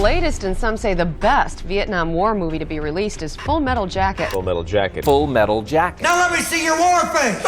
latest and some say the best Vietnam War movie to be released is Full Metal Jacket. Full Metal Jacket. Full Metal Jacket. Now let me see your war face!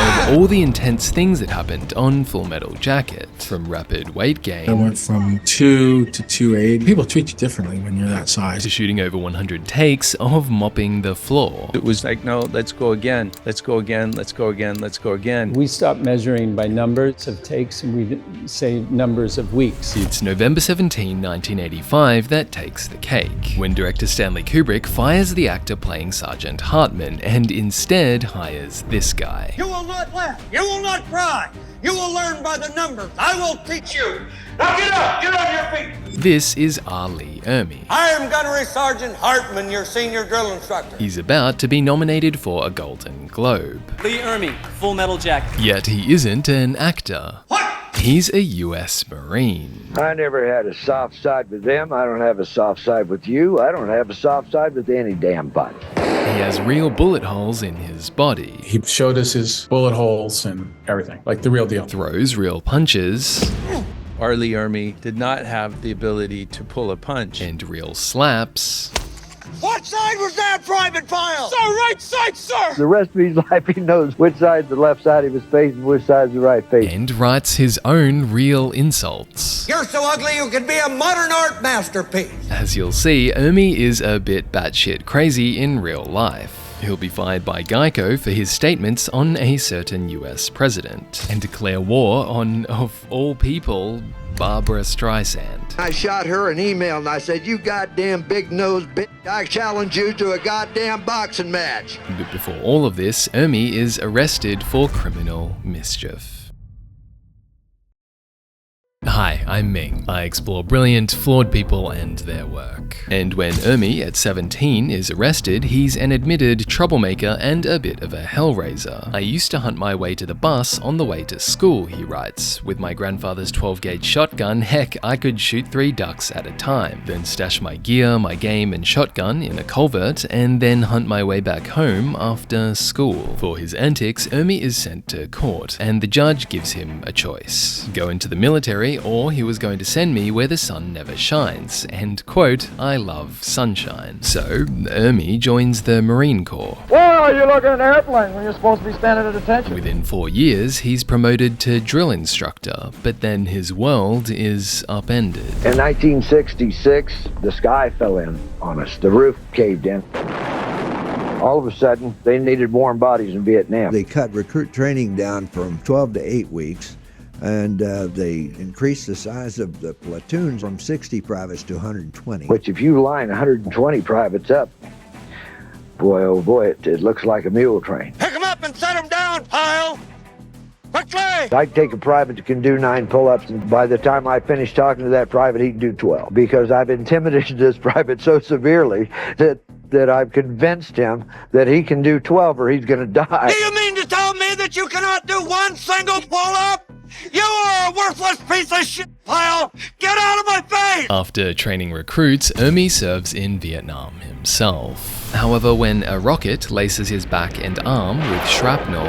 Of all the intense things that happened on Full Metal Jacket, from rapid weight gain, I went from 2 to 280. People treat you differently when you're that size. to shooting over 100 takes of mopping the floor. It was like, no, let's go again, let's go again, let's go again, let's go again. We stopped measuring by numbers of takes and we say numbers of weeks. It's November 17, 1985 that takes the cake, when director Stanley Kubrick fires the actor playing Sergeant Hartman and instead hires this guy. You will not laugh. You will not cry. You will learn by the numbers. I will teach you. Now get up. Get on your feet. This is Ali Ermey. I am Gunnery Sergeant Hartman, your senior drill instructor. He's about to be nominated for a Golden Globe. Lee Ermey, Full Metal Jacket. Yet he isn't an actor. What? He's a US Marine. I never had a soft side with them. I don't have a soft side with you. I don't have a soft side with any damn body. He has real bullet holes in his body. He showed us his bullet holes and everything, like the real deal. Throws real punches Lee Ermey did not have the ability to pull a punch. and real slaps. What side was that, Private File? Sir, right side, sir! The rest of his life, he knows which side's the left side of his face and which side's the right face. And writes his own real insults. You're so ugly you could be a modern art masterpiece. As you'll see, Ermey is a bit batshit crazy in real life. He'll be fired by Geico for his statements on a certain US president, and declare war on, of all people, Barbara Streisand. I shot her an email and I said, you goddamn big-nosed bitch, I challenge you to a goddamn boxing match. But before all of this, Ermey is arrested for criminal mischief. Hi, I'm Ming. I explore brilliant, flawed people and their work. And when Ermey, at 17, is arrested, he's an admitted troublemaker and a bit of a hellraiser. I used to hunt my way to the bus on the way to school, he writes. With my grandfather's 12-gauge shotgun, heck, I could shoot 3 ducks at a time, then stash my gear, my game and shotgun in a culvert, and then hunt my way back home after school. For his antics, Ermey is sent to court, and the judge gives him a choice. Go into the military, or he was going to send me where the sun never shines, and quote, I love sunshine. So, Ermey joins the Marine Corps. Why are you looking at airplanes when you're supposed to be standing at attention? Within 4 years, he's promoted to drill instructor, but then his world is upended. In 1966, the sky fell in on us. The roof caved in. All of a sudden, they needed warm bodies in Vietnam. They cut recruit training down from 12 to 8 weeks. And they increased the size of the platoons from 60 privates to 120. Which if you line 120 privates up, boy, oh boy, it looks like a mule train. Pick them up and set them down, Pile! Quickly! I'd take a private that can do 9 pull-ups, and by the time I finish talking to that private, he can do 12. Because I've intimidated this private so severely that I've convinced him that he can do 12 or he's gonna die. Do you mean to tell me that you cannot do 1 single pull-up? You are a worthless piece of shit, Pile! Get out of my face! After training recruits, Ermey serves in Vietnam himself. However, when a rocket laces his back and arm with shrapnel,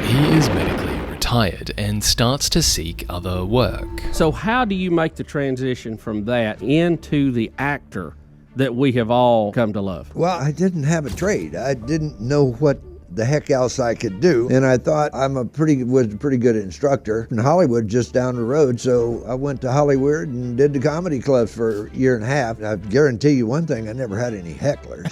he is medically retired and starts to seek other work. So how do you make the transition from that into the actor that we have all come to love? Well, I didn't have a trade. I didn't know what the heck else I could do, and I thought was a pretty good instructor in Hollywood just down the road, so I went to Hollywood and did the comedy clubs for a year and a half. I guarantee you one thing, I never had any hecklers.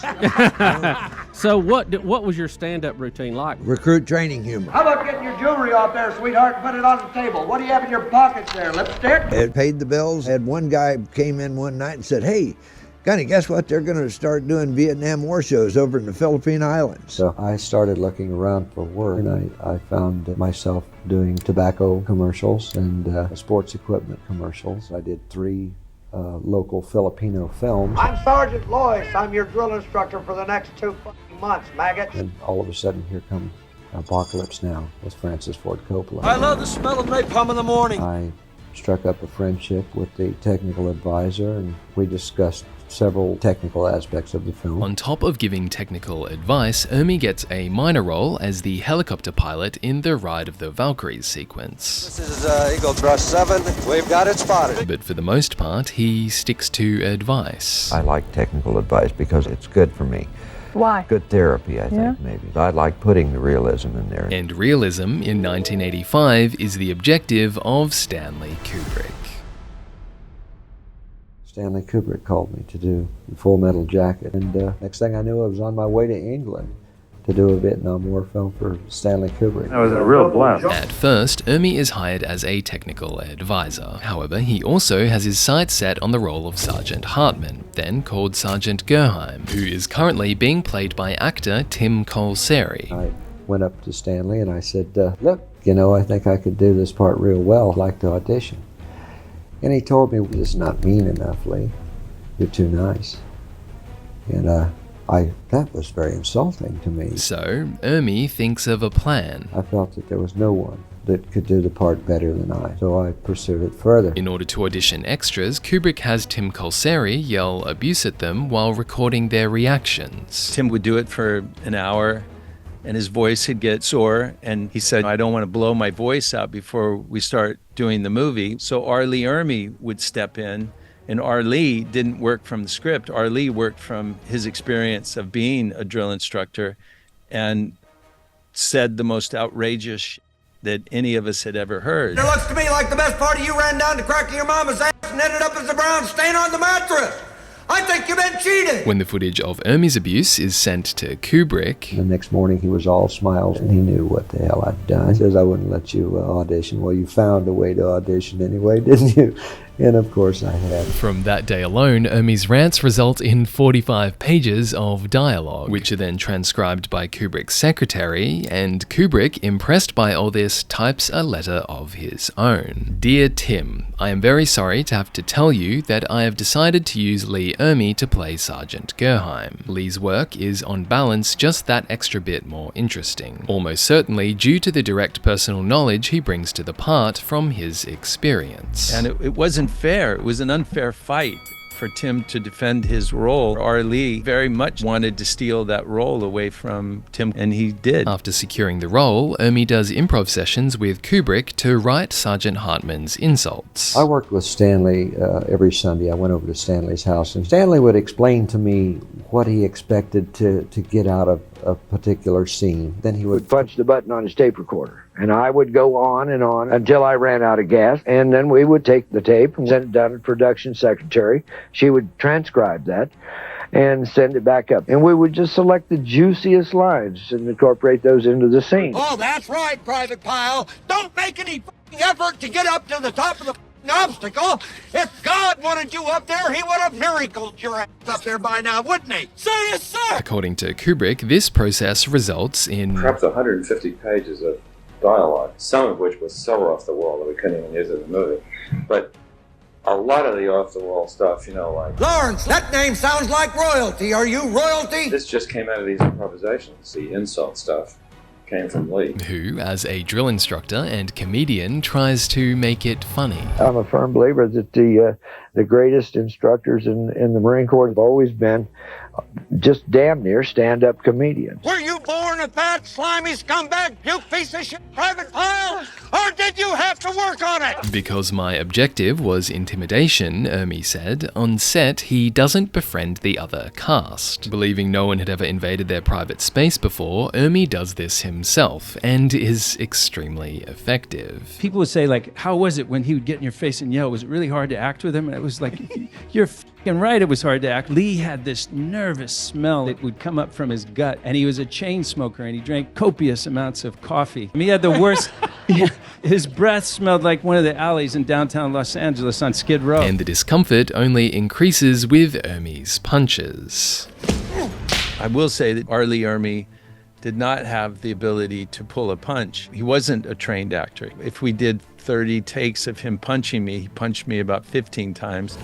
So what was your stand-up routine like? Recruit training humor. How about getting your jewelry off there, sweetheart, and put it on the table? What do you have in your pockets there, lipstick? It paid the bills. I had one guy came in one night and said, hey, Gunny, guess what? They're going to start doing Vietnam War shows over in the Philippine Islands. So I started looking around for work, and I found myself doing tobacco commercials and sports equipment commercials. I did 3 local Filipino films. I'm Sergeant Lois. I'm your drill instructor for the next 2 months, maggot. And all of a sudden, here comes Apocalypse Now with Francis Ford Coppola. I love the smell of napalm in the morning. I struck up a friendship with the technical advisor, and we discussed several technical aspects of the film. On top of giving technical advice, Ermey gets a minor role as the helicopter pilot in the Ride of the Valkyries sequence. This is Eagle Thrust 7. We've got it spotted. But for the most part, he sticks to advice. I like technical advice because it's good for me. Why? Good therapy, I think, maybe. I like putting the realism in there. And realism in 1985 is the objective of Stanley Kubrick. Stanley Kubrick called me to do the Full Metal Jacket, and next thing I knew, I was on my way to England to do a Vietnam War film for Stanley Kubrick. That was a real blast. At first, Ermey is hired as a technical advisor. However, he also has his sights set on the role of Sergeant Hartman, then called Sergeant Gerheim, who is currently being played by actor Tim Colseri. I went up to Stanley and I said, look, I think I could do this part real well. I'd like to audition. And he told me, "It's not mean enough, Lee. You're too nice." And that was very insulting to me. So, Ermey thinks of a plan. I felt that there was no one that could do the part better than I, so I pursued it further. In order to audition extras, Kubrick has Tim Colseri yell abuse at them while recording their reactions. Tim would do it for an hour, and his voice would get sore, and he said, "I don't want to blow my voice out before we start doing the movie." So R. Lee Ermey would step in, and R. Lee didn't work from the script. R. Lee worked from his experience of being a drill instructor and said the most outrageous shit that any of us had ever heard. It looks to me like the best part of you ran down the crack of your mama's ass and ended up as a brown stain on the mattress. I think you've been cheated. When the footage of Ermey's abuse is sent to Kubrick, the next morning he was all smiles and he knew what the hell I'd done. He says, "I wouldn't let you audition." Well, you found a way to audition anyway, didn't you? And of course I had. From that day alone, Ermey's rants result in 45 pages of dialogue, which are then transcribed by Kubrick's secretary, and Kubrick, impressed by all this, types a letter of his own. "Dear Tim, I am very sorry to have to tell you that I have decided to use Lee Ermey to play Sergeant Gerheim. Lee's work is on balance just that extra bit more interesting, almost certainly due to the direct personal knowledge he brings to the part from his experience." And it wasn't fair. It was an unfair fight for Tim to defend his role. R. Lee very much wanted to steal that role away from Tim, and he did. After securing the role, Ermey does improv sessions with Kubrick to write Sergeant Hartman's insults. I worked with Stanley every Sunday. I went over to Stanley's house, and Stanley would explain to me what he expected to get out of a particular scene. Then he would punch the button on his tape recorder, and I would go on and on until I ran out of gas, and then we would take the tape and send it down to the production secretary. She would transcribe that and send it back up, and we would just select the juiciest lines and incorporate those into the scene. Oh, that's right, Private Pile. Don't make any effort to get up to the top of the obstacle. If God wanted you up there, he would have miracled your ass up there by now, wouldn't he? Say yes, sir! According to Kubrick, this process results in perhaps 150 pages of dialogue, some of which was so off the wall that we couldn't even use it in the movie. But a lot of the off-the-wall stuff, like... Lawrence, that name sounds like royalty. Are you royalty? This just came out of these improvisations. The insult stuff came from Lee, who, as a drill instructor and comedian, tries to make it funny. I'm a firm believer that the greatest instructors in the Marine Corps have always been just damn near stand-up comedians. Were you born a fat, slimy scumbag, puke piece of shit, Private Pile? Or did you have to work on it? Because my objective was intimidation, Ermey said, on set he doesn't befriend the other cast. Believing no one had ever invaded their private space before, Ermey does this himself, and is extremely effective. People would say, how was it when he would get in your face and yell? Was it really hard to act with him? And it was like, you're f***ing right, it was hard to act. Lee had this nervous smell that would come up from his gut, and he was a chain smoker, and he drank copious amounts of coffee. He had the worst... His breath smelled like one of the alleys in downtown Los Angeles on Skid Row. And the discomfort only increases with Ermey's punches. I will say that R. Lee Ermey did not have the ability to pull a punch. He wasn't a trained actor. If we did 30 takes of him punching me, he punched me about 15 times.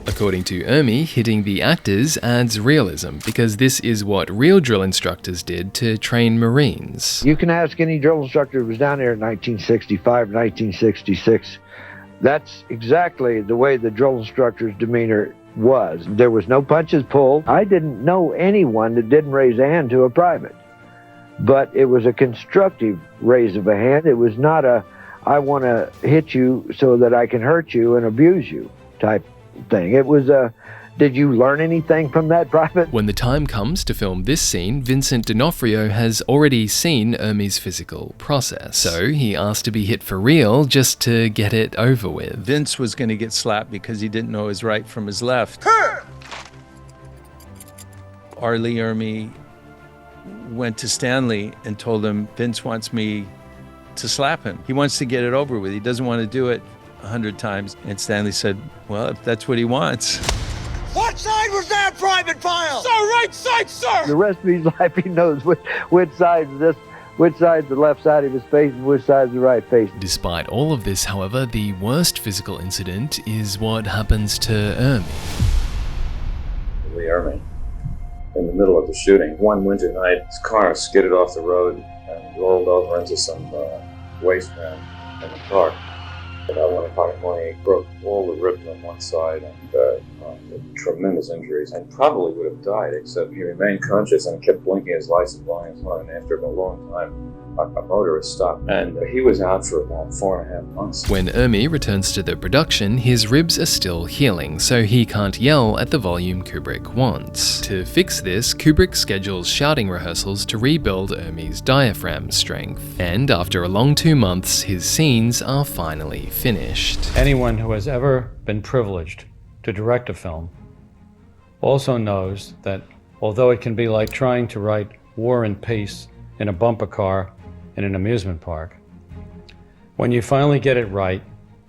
According to Ermey, hitting the actors adds realism, because this is what real drill instructors did to train Marines. You can ask any drill instructor who was down there in 1965, 1966. That's exactly the way the drill instructor's demeanor was. There was no punches pulled. I didn't know anyone that didn't raise a hand to a private. But it was a constructive raise of a hand. It was not a, I want to hit you so that I can hurt you and abuse you type thing. It was a, did you learn anything from that private? When the time comes to film this scene, Vincent D'Onofrio has already seen Ermey's physical process. So he asked to be hit for real just to get it over with. Vince was going to get slapped because he didn't know his right from his left. Ermey went to Stanley and told him, Vince wants me to slap him. He wants to get it over with. He doesn't want to do it 100 times. And Stanley said, well, if that's what he wants. What side was that, Private File? Sir, right side, sir! The rest of his life, he knows which side's the left side of his face and which side's the right face. Despite all of this, however, the worst physical incident is what happens to Ermey. Lee Ermey, in the middle of the shooting, one winter night, his car skidded off the road and rolled over into some wasteland in the park. About 1 o'clock in the morning, he broke all the ribs on one side and tremendous injuries, and probably would have died, except he remained conscious and kept blinking his lights and blowing his horn. And after a long time, a motorist stopped, and he was out for about 4.5 months. When Ermey returns to the production, his ribs are still healing, so he can't yell at the volume Kubrick wants. To fix this, Kubrick schedules shouting rehearsals to rebuild Ermey's diaphragm strength, and after a long 2 months, his scenes are finally finished. Anyone who has ever been privileged to direct a film also knows that although it can be like trying to write War and Peace in a bumper car in an amusement park, when you finally get it right,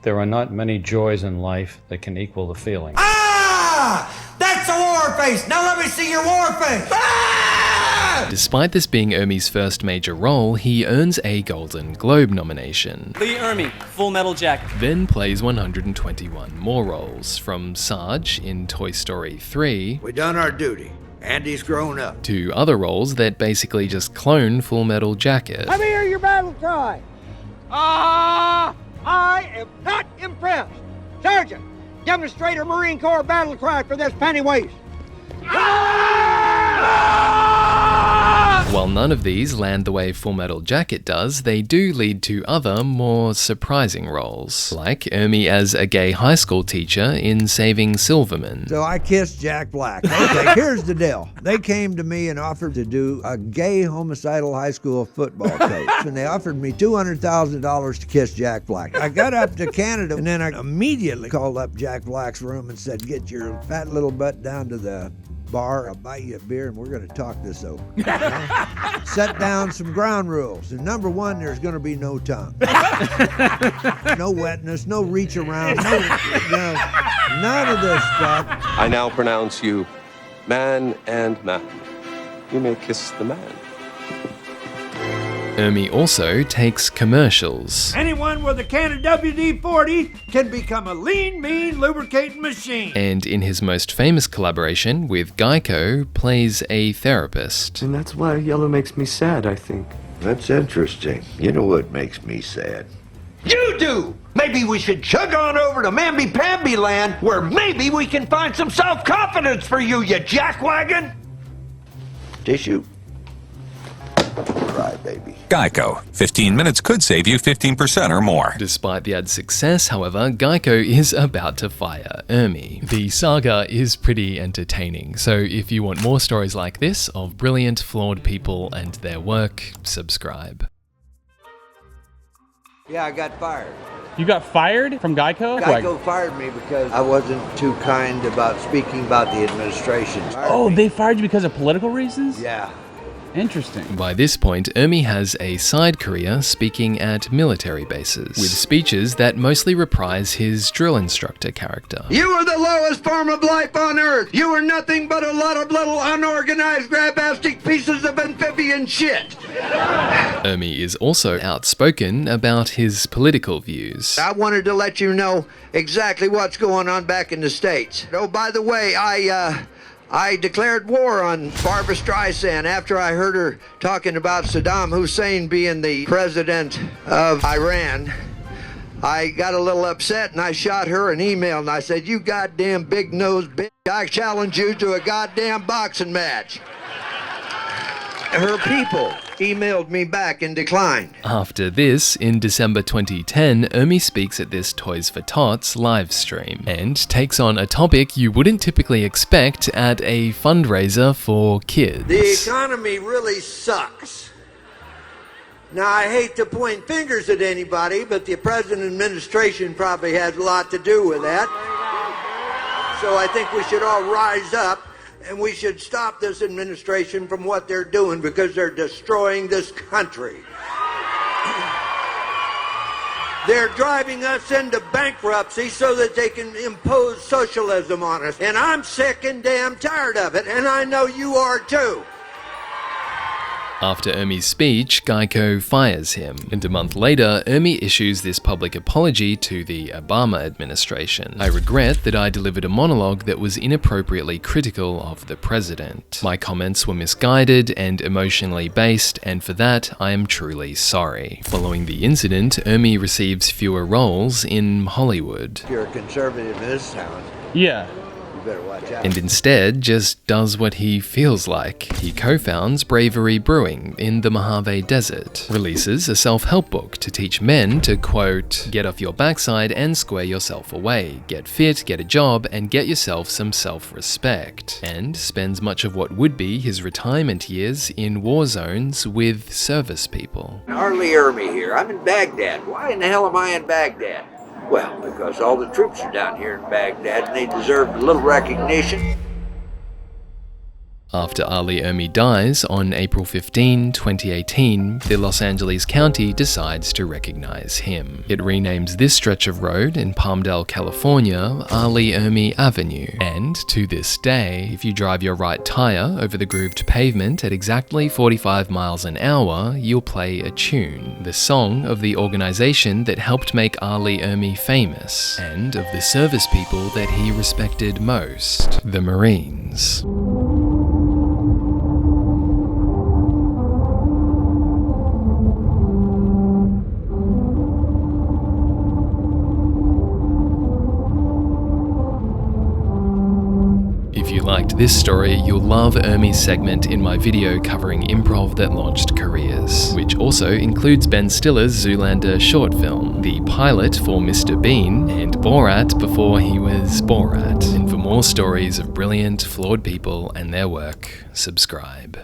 there are not many joys in life that can equal the feeling. Ah! That's a war face! Now let me see your war face! Ah! Despite this being Ermey's first major role, he earns a Golden Globe nomination. Lee Ermey, Full Metal Jacket. Then plays 121 more roles, from Sarge in Toy Story 3. We done our duty. Andy's grown up. To other roles that basically just clone Full Metal Jacket. Let me hear your battle cry. I am not impressed. Sergeant, demonstrate a Marine Corps battle cry for this pennywaist. While none of these land the way Full Metal Jacket does, they do lead to other, more surprising roles, like Ermey as a gay high school teacher in Saving Silverman. So I kissed Jack Black. Okay, here's the deal. They came to me and offered to do a gay homicidal high school football coach, and they offered me $200,000 to kiss Jack Black. I got up to Canada, and then I immediately called up Jack Black's room and said, get your fat little butt down to the bar, I'll buy you a beer, and we're going to talk this over. Set down some ground rules. And number one, there's going to be no tongue. No wetness, no reach around, none of this stuff. I now pronounce you man and man. You may kiss the man. Ermey also takes commercials. Anyone with a can of WD-40 can become a lean, mean lubricating machine. And in his most famous collaboration with Geico, plays a therapist. And that's why yellow makes me sad, I think. That's interesting. You know what makes me sad? You do! Maybe we should chug on over to Mamby-Pamby land, where maybe we can find some self-confidence for you, you jackwagon! Tissue? Cry, baby. Geico. 15 minutes could save you 15% or more. Despite the ad's success, however, Geico is about to fire Ermey. The saga is pretty entertaining, so if you want more stories like this of brilliant, flawed people and their work, subscribe. Yeah, I got fired. You got fired from Geico? Geico fired me because I wasn't too kind about speaking about the administration. Oh, they fired you because of political reasons? Yeah. Interesting. By this point, Ermey has a side career speaking at military bases, with speeches that mostly reprise his drill instructor character. You are the lowest form of life on Earth. You are nothing but a lot of little unorganized grabastic pieces of amphibian shit. Ermey is also outspoken about his political views. I wanted to let you know exactly what's going on back in the States. Oh, by the way, I declared war on Barbra Streisand after I heard her talking about Saddam Hussein being the president of Iran. I got a little upset and I shot her an email and I said, "You goddamn big-nosed bitch, I challenge you to a goddamn boxing match." Her people emailed me back and declined. After this, in December 2010, Ermey speaks at this Toys for Tots live stream and takes on a topic you wouldn't typically expect at a fundraiser for kids. The economy really sucks. Now, I hate to point fingers at anybody, but the present administration probably has a lot to do with that. So I think we should all rise up and we should stop this administration from what they're doing because they're destroying this country. They're driving us into bankruptcy so that they can impose socialism on us. And I'm sick and damn tired of it, and I know you are too. After Ermey's speech, Geico fires him, and a month later, Ermey issues this public apology to the Obama administration. "I regret that I delivered a monologue that was inappropriately critical of the president. My comments were misguided and emotionally based, and for that, I am truly sorry." Following the incident, Ermey receives fewer roles in Hollywood. If you're a conservative in this town, Yeah. you better watch out. And instead just does what he feels like. He co-founds Bravery Brewing in the Mojave Desert, releases a self-help book to teach men to, quote, "get off your backside and square yourself away, get fit, get a job, and get yourself some self-respect," and spends much of what would be his retirement years in war zones with service people. Arlie Ermey here. I'm in Baghdad. Why in the hell am I in Baghdad? Well, because all the troops are down here in Baghdad and they deserve a little recognition. After Ali Ermey dies on April 15, 2018, the Los Angeles County decides to recognize him. It renames this stretch of road in Palmdale, California, Ali Ermey Avenue. And to this day, if you drive your right tire over the grooved pavement at exactly 45 miles an hour, you'll play a tune, the song of the organization that helped make Ali Ermey famous, and of the service people that he respected most, the Marines. If you liked this story, you'll love Ermey's segment in my video covering improv that launched careers, which also includes Ben Stiller's Zoolander short film, the pilot for Mr. Bean, and Borat before he was Borat. And for more stories of brilliant, flawed people and their work, subscribe.